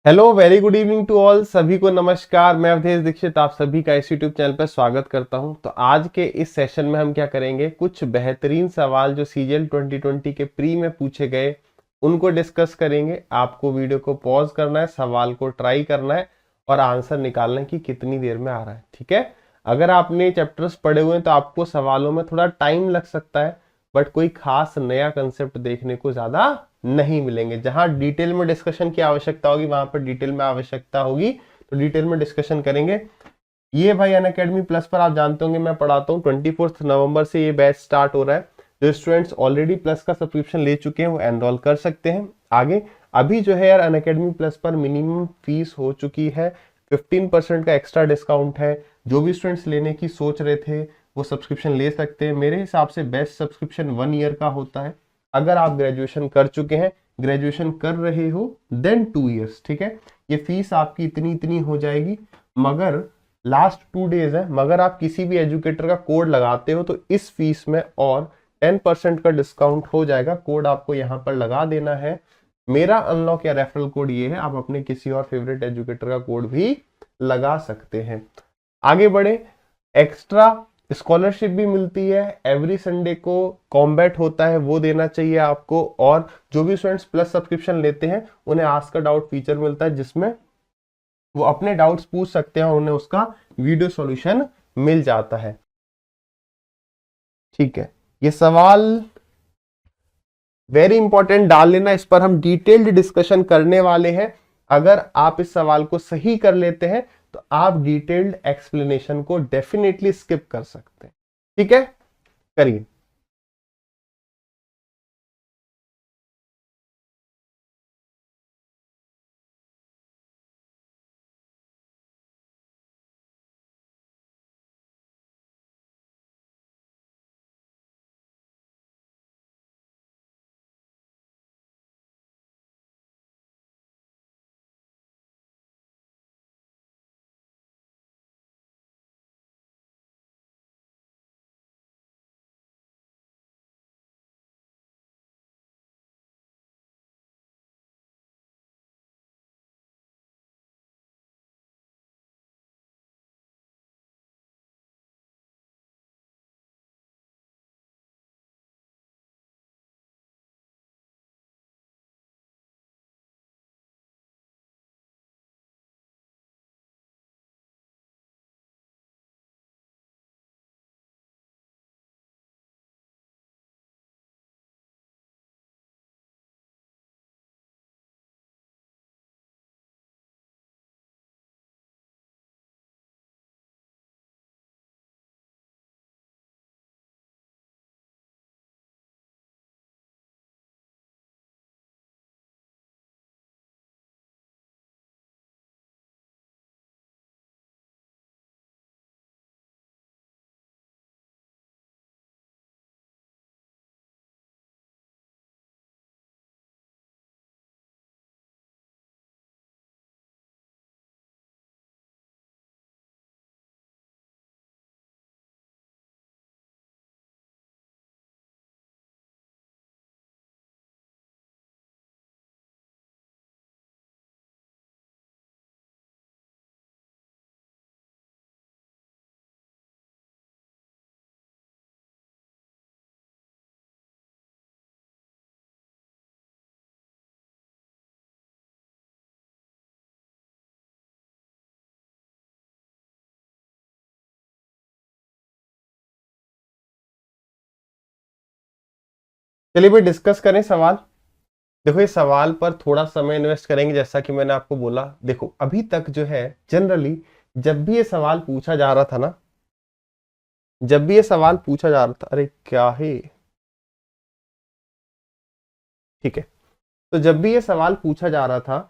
Hello very good evening to all. सभी को नमस्कार। मैं अवधेश दीक्षित आप सभी का इस यूट्यूब चैनल पर स्वागत करता हूं। तो आज के इस सेशन में हम क्या करेंगे, कुछ बेहतरीन सवाल जो सीजीएल 2020 के प्री में पूछे गए उनको डिस्कस करेंगे। आपको वीडियो को पॉज करना है, सवाल को ट्राई करना है और आंसर निकालना है कि कितनी देर में आ रहा है। ठीक है, अगर आपने चैप्टर्स पढ़े हुए हैं तो आपको सवालों में थोड़ा टाइम लग सकता है, बट कोई खास नया कंसेप्ट देखने को ज्यादा नहीं मिलेंगे। जहां डिटेल में डिस्कशन की आवश्यकता होगी वहां पर डिटेल में आवश्यकता होगी तो डिटेल में डिस्कशन करेंगे। ये भाई अनअकैडमी प्लस पर आप जानते होंगे मैं पढ़ाता हूँ। 24 नवंबर से ये बैच स्टार्ट हो रहा है। जो स्टूडेंट्स ऑलरेडी प्लस का सब्सक्रिप्शन ले चुके हैं वो एनरोल कर सकते हैं आगे। अभी जो है यार अनअकैडमी प्लस पर मिनिमम फीस हो चुकी है, 15% का एक्स्ट्रा डिस्काउंट है। जो भी स्टूडेंट्स लेने की सोच रहे थे वो सब्सक्रिप्शन ले सकते हैं। मेरे हिसाब से बेस्ट सब्सक्रिप्शन 1 ईयर का होता है। अगर आप ग्रेजुएशन कर चुके हैं, ग्रेजुएशन कर रहे हो, देन 2 ईयर्स। ठीक है, ये फीस आपकी इतनी इतनी हो जाएगी। मगर लास्ट 2 डेज है, मगर आप किसी भी एजुकेटर का कोड लगाते हो तो इस फीस में और 10% का डिस्काउंट हो जाएगा। कोड आपको यहाँ पर लगा देना है। मेरा अनलॉक या रेफरल कोड ये है, आप अपने किसी और फेवरेट एजुकेटर का कोड भी लगा सकते हैं। आगे बढ़े, एक्स्ट्रा स्कॉलरशिप भी मिलती है। एवरी संडे को कॉम्बैट होता है, वो देना चाहिए आपको। और जो भी स्टूडेंट्स प्लस सब्सक्रिप्शन लेते हैं उन्हें आस्क अ डाउट फीचर मिलता है, जिसमें वो अपने डाउट्स पूछ सकते हैं और उन्हें उसका वीडियो सॉल्यूशन मिल जाता है। ठीक है, ये सवाल वेरी इंपॉर्टेंट डाल लेना, इस पर हम डिटेल्ड डिस्कशन करने वाले हैं। अगर आप इस सवाल को सही कर लेते हैं तो आप डिटेल्ड एक्सप्लेनेशन को डेफिनेटली स्किप कर सकते हैं। ठीक है, करिए। चलिए भाई डिस्कस करें सवाल। देखो, इस सवाल पर थोड़ा समय इन्वेस्ट करेंगे। जैसा कि मैंने आपको बोला, देखो अभी तक जो है जनरली जब भी ये सवाल पूछा जा रहा था ना, जब भी ये सवाल पूछा जा रहा था, अरे क्या है, ठीक है, तो जब भी ये सवाल पूछा जा रहा था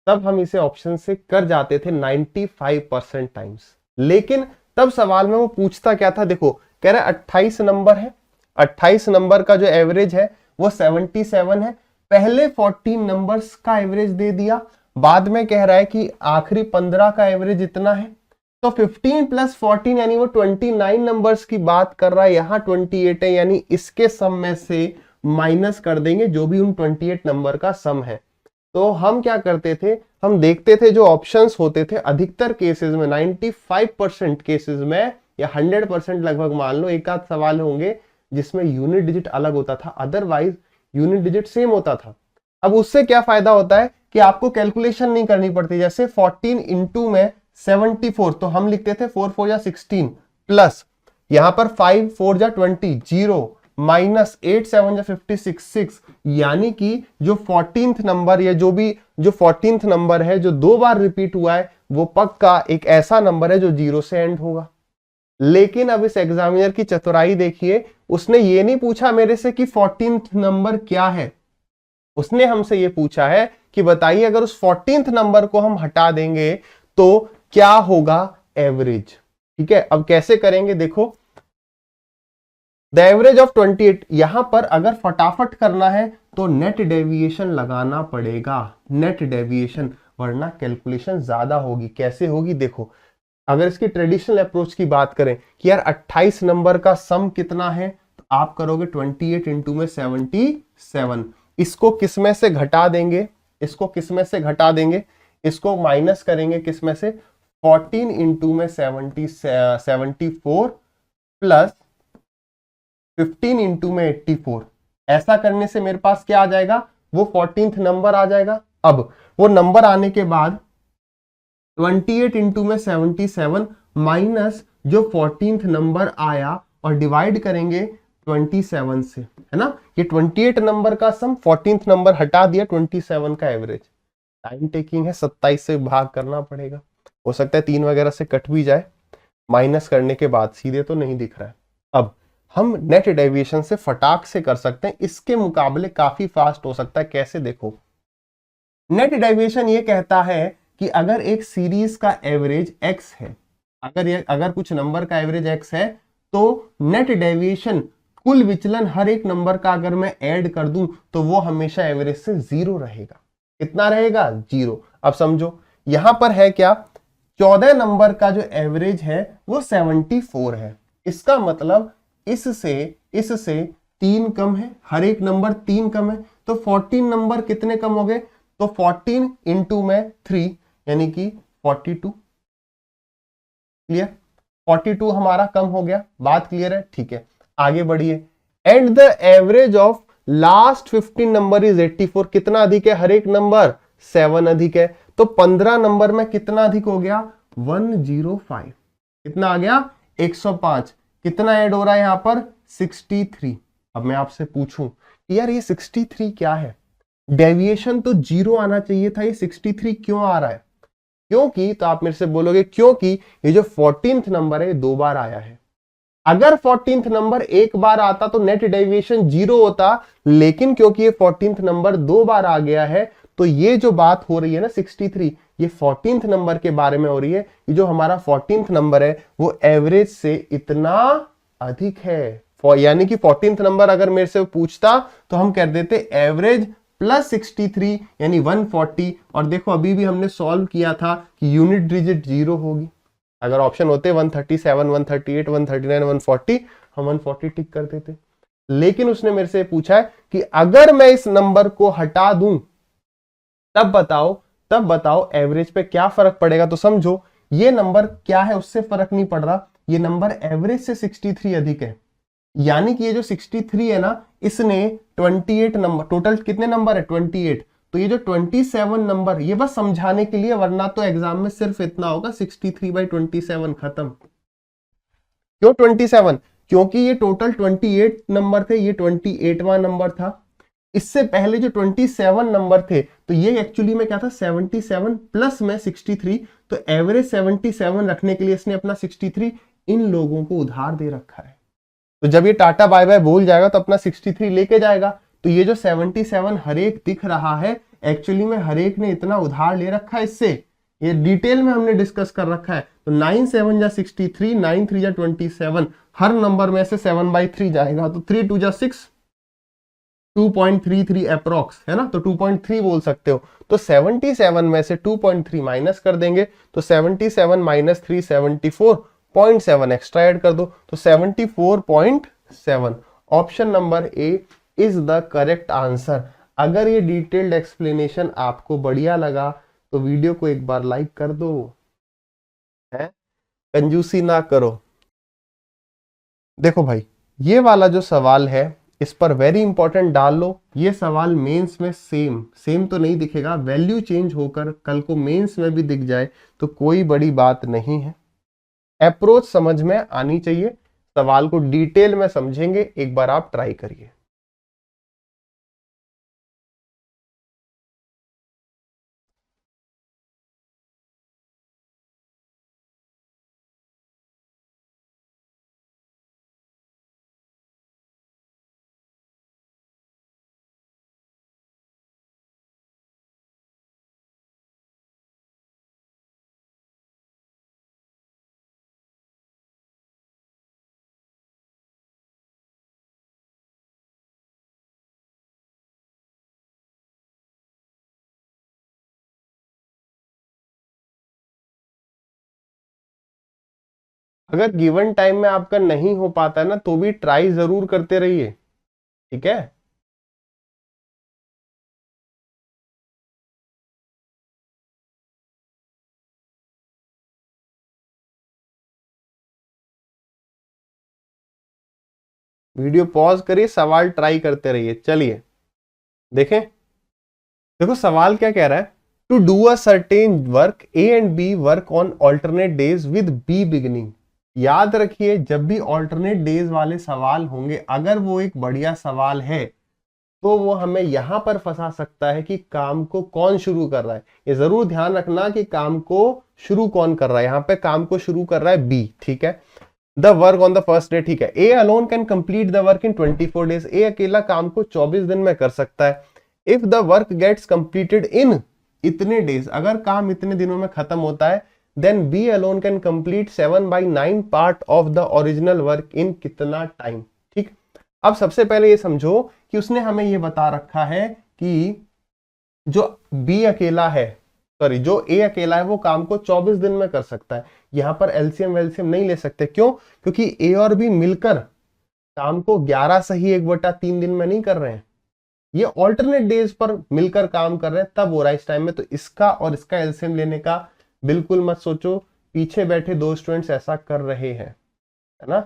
तब हम इसे ऑप्शन से कर जाते थे 95% टाइम्स। लेकिन तब सवाल में वो पूछता क्या था, देखो कह रहा है 28 नंबर है, 28 नंबर का जो एवरेज है वो 77 है। पहले 14 नंबर्स का एवरेज दे दिया, बाद में कह रहा है कि आखिरी 15 का एवरेज इतना है। तो 15 प्लस 14 यानी वो 29 नंबर्स की बात कर रहा है। यहां 28 है, यानी इसके सम में से माइनस कर देंगे जो भी उन 28 नंबर का सम है। तो हम क्या करते थे, हम देखते थे जो ऑप्शंस होते थे अधिकतर केसेस में 95% केसेस में या 100% लगभग मान लो, एक आध सवाल होंगे जिसमें यूनिट डिजिट अलग होता था, अदरवाइज यूनिट डिजिट सेम होता था। अब उससे क्या फायदा होता है कि आपको कैलकुलेशन नहीं करनी पड़ती। जैसे 14 इंटू में 74, तो हम लिखते थे 4 4 या 16 प्लस यहां पर 5 4 जा 20 0 माइनस 8 7 जा 56 6, यानी कि जो 14th नंबर या जो भी जो 14th नंबर है जो 2 बार रिपीट हुआ है वो पक्का एक ऐसा नंबर है जो 0 से एंड होगा। लेकिन अब इस एग्जामिनर की चतुराई देखिए, उसने ये नहीं पूछा मेरे से कि 14th नंबर क्या है, उसने हमसे ये पूछा है कि बताइए अगर उस 14th नंबर को हम हटा देंगे तो क्या होगा एवरेज। ठीक है, अब कैसे करेंगे देखो, द एवरेज ऑफ 28, यहां पर अगर फटाफट करना है तो नेट डेविएशन लगाना पड़ेगा, नेट डेविएशन, वरना कैलकुलेशन ज्यादा होगी। कैसे होगी देखो, अगर इसकी ट्रेडिशनल अप्रोच की बात करें कि यार 28 नंबर का सम कितना है, तो आप करोगे 28 इंटू में 77, इसको किस में से घटा देंगे, इसको किस में से घटा देंगे, इसको माइनस करेंगे किस में से, 14 इंटू में 74 प्लस 15 इंटू में 84। ऐसा करने से मेरे पास क्या आ जाएगा, वो 14th नंबर आ जाएगा। अब वो नंबर आने के बाद 28 इंटू में 77 माइनस जो 14th नंबर आया और डिवाइड करेंगे 27 से, है ना। ये 28 नंबर का सम, 14th नंबर हटा दिया, 27 का एवरेज। टाइम टेकिंग है, 27 से भाग करना पड़ेगा, हो सकता है 3 वगैरह से कट भी जाए, माइनस करने के बाद सीधे तो नहीं दिख रहा है। अब हम नेट डेविएशन से फटाक से कर सकते हैं, इसके मुकाबले काफी फास्ट हो सकता है। कैसे देखो, नेट डेविएशन ये कहता है कि अगर एक सीरीज का एवरेज x है, अगर कुछ नंबर का एवरेज x है, तो नेट डेविएशन कुल विचलन हर एक नंबर का अगर मैं ऐड कर दूं तो वो हमेशा एवरेज से 0 रहेगा। कितना रहेगा, 0। अब समझो यहां पर है क्या, 14 नंबर का जो एवरेज है वो 74 है, इसका मतलब इससे 3 कम है, हर एक नंबर 3 कम है, तो 14 नंबर कितने कम हो गए, तो 14 इंटू में 3 यानी कि 42। क्लियर, 42 हमारा कम हो गया, बात क्लियर है, ठीक है। आगे बढ़िए, and the average of last 15 number is 84, कितना अधिक है, हर एक नंबर 7 अधिक है, तो 15 नंबर में कितना अधिक हो गया, 105, कितना आ गया, 105, कितना ऐड हो रहा है यहां पर, 63। अब मैं आपसे पूछूं यार ये 63 क्या है, डेविएशन तो 0 आना चाहिए था, ये 63 क्यों आ रहा है, क्योंकि, तो आप मेरे से बोलोगे क्योंकि ये जो 14th नंबर है 2 बार आया है। अगर 14th नंबर एक बार आता तो नेट डेविएशन 0 होता, लेकिन क्योंकि ये 14th नंबर 2 बार आ गया है, तो ये जो बात हो रही है ना 63, ये 14th नंबर के बारे में हो रही है। ये जो हमारा 14th नंबर है वो एवरेज से इतना अधिक है, यानी कि 14th नंबर अगर मेरे से पूछता तो हम कह देते एवरेज प्लस 63 यानी 140। और देखो अभी भी हमने सॉल्व किया था कि यूनिट डिजिट 0 होगी, अगर ऑप्शन होते 137 138 139 140, हम 140 टिक कर देते। लेकिन उसने मेरे से पूछा है कि अगर मैं इस नंबर को हटा दूं तब बताओ एवरेज पे क्या फर्क पड़ेगा। तो समझो ये नंबर क्या है, उससे फर्क नहीं पड़ रहा, ये नंबर एवरेज से 63 अधिक है, यानी कि ये जो 63 है ना, इसने 28 नंबर, टोटल कितने नंबर है 28, तो ये जो 27 नंबर, ये बस समझाने के लिए, वरना तो एग्जाम में सिर्फ इतना होगा 63/27 खत्म। क्यों 27, क्योंकि ये टोटल 28 नंबर थे, ये 28वां नंबर था। इससे पहले जो 27 नंबर थे तो ये एक्चुअली में क्या था, 77 प्लस में 63, तो एवरेज 77 रखने के लिए इसने अपना 63 इन लोगों को उधार दे रखा है। तो जब ये टाटा बाय बाय बोल जाएगा तो अपना 63 लेके जाएगा। तो ये जो 77 हरेक दिख रहा है, एक्चुअली में हरेक ने इतना उधार ले रखा है इससे, ये डिटेल में हमने डिस्कस कर रखा है। तो 9 7 जा 63, 9 3 जा 27, हर नंबर में से 7/3 जाएगा, तो 3 2 जा 6, 2.33 अप्रोक्स, है ना, तो 2.3 बोल सकते हो। तो 77 में से 2.3 माइनस कर देंगे, तो 77 माइनस 3 74.7, एक्स्ट्रा ऐड कर दो तो 74.7। Option number A is the correct answer. अगर ये डिटेल्ड एक्सप्लेनेशन आपको बढ़िया लगा तो वीडियो को एक बार लाइक कर दो, है, कंजूसी ना करो। देखो भाई, ये वाला जो सवाल है इस पर वेरी इंपॉर्टेंट डाल लो। ये सवाल मेंस में सेम सेम तो नहीं दिखेगा, वैल्यू चेंज होकर कल को मेंस में भी दिख जाए तो कोई बड़ी बात नहीं है। अप्रोच समझ में आनी चाहिए, सवाल को डिटेल में समझेंगे, एक बार आप ट्राई करिए। अगर गिवन टाइम में आपका नहीं हो पाता है ना तो भी ट्राई जरूर करते रहिए, ठीक है। वीडियो पॉज करिए, सवाल ट्राई करते रहिए। चलिए देखें, देखो सवाल क्या कह रहा है। To do a certain work A and B work on alternate days with B beginning. याद रखिए, जब भी ऑल्टरनेट डेज वाले सवाल होंगे, अगर वो एक बढ़िया सवाल है तो वो हमें यहां पर फंसा सकता है कि काम को कौन शुरू कर रहा है। ये जरूर ध्यान रखना कि काम को शुरू कौन कर रहा है। यहां पे काम को शुरू कर रहा है बी, ठीक है। The work on the first day, ठीक है। A alone can complete the work in 24 days. A अकेला काम को 24 दिन में कर सकता है। If the work gets completed in इतने डेज, अगर काम इतने दिनों में खत्म होता है, then B alone can complete 7/9 part of the original work in कितना टाइम, ठीक। अब सबसे पहले ये समझो कि उसने हमें ये बता रखा है कि जो बी अकेला है, सॉरी जो ए अकेला है, वो काम को 24 दिन में कर सकता है। यहां पर एलसीएम वेलसीएम नहीं ले सकते, क्यों? क्योंकि ए और बी मिलकर काम को 11 सही 1/3 दिन में नहीं कर रहे हैं, ये ऑल्टरनेट डेज पर मिलकर काम कर रहे हैं, तब हो रहा है इस टाइम में। तो इसका और इसका एलसीएम लेने का बिल्कुल मत सोचो, पीछे बैठे 2 स्टूडेंट्स ऐसा कर रहे हैं, है ना।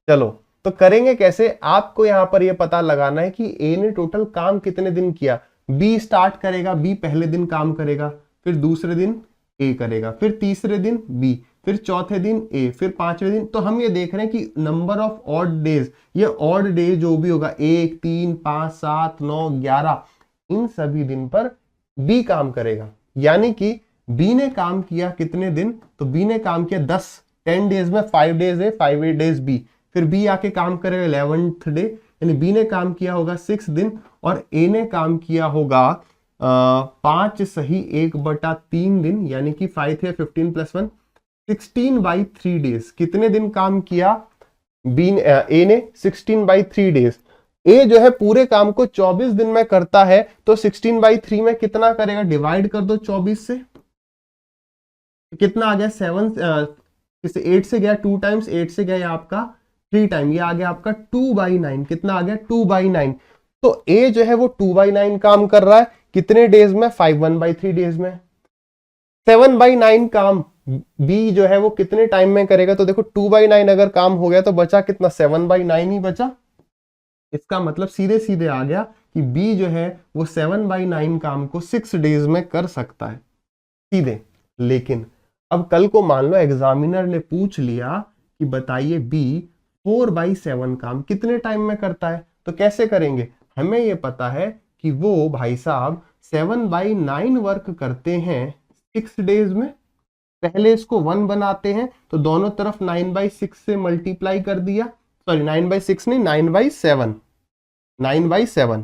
चलो तो करेंगे कैसे, आपको यहां पर यह पता लगाना है कि ए ने टोटल काम कितने दिन किया। बी स्टार्ट करेगा, बी पहले दिन काम करेगा, फिर दूसरे दिन ए करेगा, फिर तीसरे दिन बी, फिर चौथे दिन ए, फिर पांचवें दिन। तो हम ये देख रहे हैं कि नंबर ऑफ ऑड डेज, ये ऑड डे जो भी होगा 1, 3, 5, 7, 9, 11, इन सभी दिन पर बी काम करेगा। यानी कि बी ने काम किया कितने दिन, तो बी ने काम किया 10 डेज में 5 डेज है, 5 डेज बी, फिर बी आके काम करेगा 11th डे, यानी बी ने काम किया होगा 6 दिन और ए ने काम किया होगा 5 सही 1/3 दिन, यानी कि 5 है 15 + 1 16/3 डेज। कितने दिन काम किया बी ने, ए ने 16/3 डेज। ए जो है पूरे काम को 24 दिन में करता है, तो 16/3 में कितना करेगा, डिवाइड कर दो 24 से, कितना आ गया 7, 8 से गया 2 टाइम्स, 8 से गया आपका 3 टाइम, ये आ गया आपका 2/9। कितना आ गया 2/9। तो ए जो है वो 2/9 काम कर रहा है कितने डेज में, 1/3 डेज में। 7/9 काम बी जो है वो कितने टाइम में करेगा, तो देखो 2/9 अगर काम हो गया तो बचा कितना, 7/9 ही बचा। इसका मतलब सीधे सीधे आ गया कि बी जो है वो 7/9 काम को 6 डेज में कर सकता है सीधे। लेकिन अब कल को मान लो एग्जामिनर ने पूछ लिया कि बताइए बी 4/7 काम कितने टाइम में करता है, तो कैसे करेंगे। हमें यह पता है कि वो भाई साहब 7/9 वर्क करते हैं 6 डेज में। पहले इसको 1 बनाते हैं, तो दोनों तरफ 9/6 से मल्टीप्लाई कर दिया, सॉरी 9/6 नहीं 9/7, 9/7।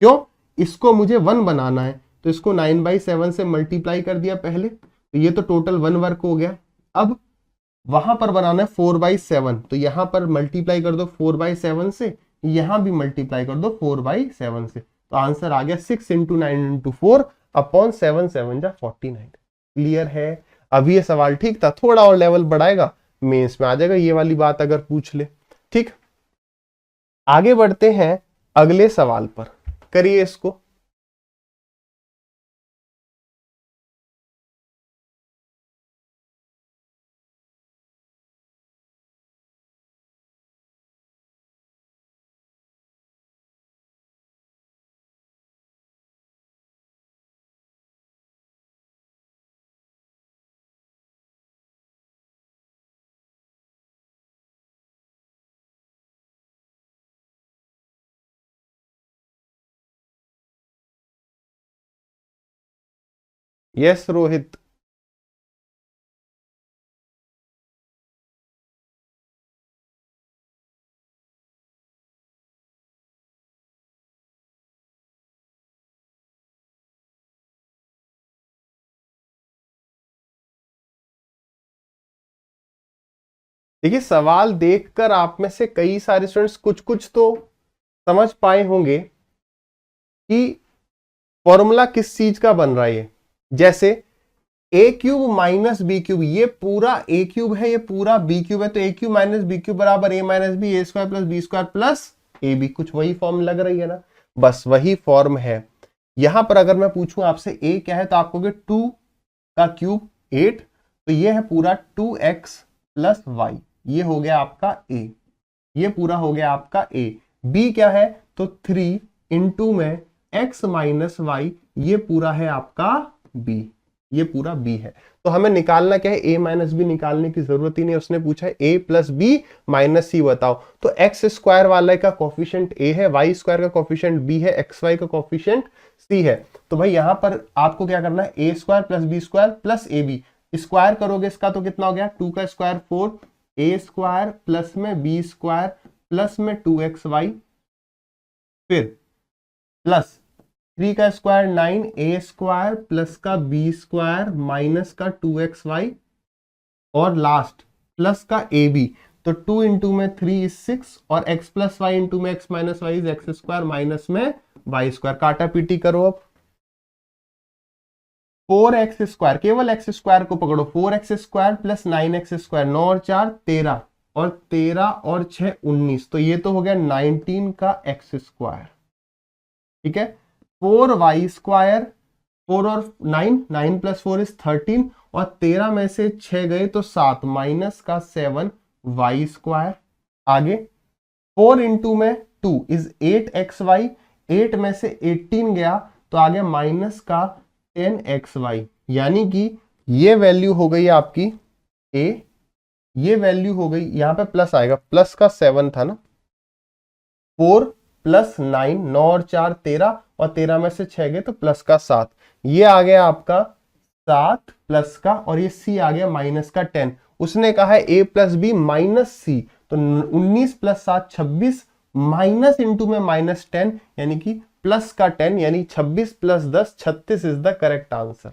क्यों, इसको मुझे 1 बनाना है, तो इसको 9/7 से मल्टीप्लाई कर दिया पहले, तो ये तो टोटल 1 वर्क हो गया। अब वहां पर बनाना है 4/7, तो यहां पर मल्टीप्लाई कर दो 4/7 से, यहां भी मल्टीप्लाई कर दो 4/7 से, तो आंसर आ गया 6 × 9 × 4 अपॉन 7 7 जा 49। क्लियर है। अभी ये सवाल ठीक था, थोड़ा और लेवल बढ़ाएगा मेंस में आ जाएगा ये वाली बात अगर पूछ ले, ठीक। आगे बढ़ते हैं अगले सवाल पर, करिए इसको। यस रोहित। देखिए सवाल देखकर आप में से कई सारे स्टूडेंट्स कुछ कुछ तो समझ पाए होंगे कि फॉर्मूला किस चीज का बन रहा है। ये जैसे ए क्यूब माइनस बी क्यूब, ये पूरा ए क्यूब है, ये पूरा बी क्यूब है, तो A cube minus B cube बराबर A minus B, A square plus B square plus A B. कुछ वही फॉर्म लग रही है ना, बस वही फॉर्म है। यहां पर अगर मैं पूछूं आपसे ए क्या है, तो आप कहोगे 2 का क्यूब 8, तो ये है पूरा 2x प्लस वाई, ये हो गया आपका ए, ये पूरा हो गया आपका ए। बी क्या है, तो 3 इंटू में x माइनस वाई, ये पूरा है आपका बी, ये पूरा b है। तो हमें निकालना क्या है, a माइनस बी निकालने की जरूरत ही नहीं, उसने पूछा है a प्लस बी माइनस सी बताओ। तो एक्स स्क्वायर वाले का कोफिशिएंट a है, वाई स्क्वायर का कोफिशिएंट b है, एक्स वाई का कोफिशिएंट c है। तो भाई यहां पर आपको क्या करना है, a square plus B square plus A B, square करोगे इसका तो कितना हो गया, 2 का स्क्वायर 4, a स्क्वायर प्लस में बी स्क्वायर प्लस में 2xy, फिर प्लस 3 का स्क्वायर 9, ए स्क्वायर प्लस का बी स्क्वायर माइनस का 2xy, और लास्ट प्लस का ए बी। तो 2 इंटू में 3 इज 6, और x प्लस वाई इंटू में x minus Y is X square minus में वाई स्क्वायर। काटा पीटी करो अब, 4x स्क्वायर, केवल एक्स स्क्वायर को पकड़ो, 4x square plus 9x square, 9 और 4 13, और 13 और 6 19, तो ये तो हो गया 19 का एक्स स्क्वायर। ठीक है, 4y स्क्वायर, 4 और 9, 9 प्लस 4 इज 13, और 13 में से 6 गए तो 7, माइनस का 7 वाई स्क्वायर। आगे 4 इंटू में 2 इज 8xy, 8 में से 18 गया तो आगे माइनस का 10xy, यानी कि ये वैल्यू हो गई आपकी a, ये वैल्यू हो गई, यहां पे प्लस आएगा, प्लस का 7 था ना, 4 प्लस 9, 9 और 4 13, और 13 में से 6 गए तो प्लस का 7, ये आ गया आपका 7 प्लस का, और ये c आ गया माइनस का 10। उसने कहा है a प्लस बी माइनस सी, तो 19 प्लस 7 26, माइनस इंटू में माइनस 10, यानी कि प्लस का 10, यानी 26 plus 10 36 is the correct answer.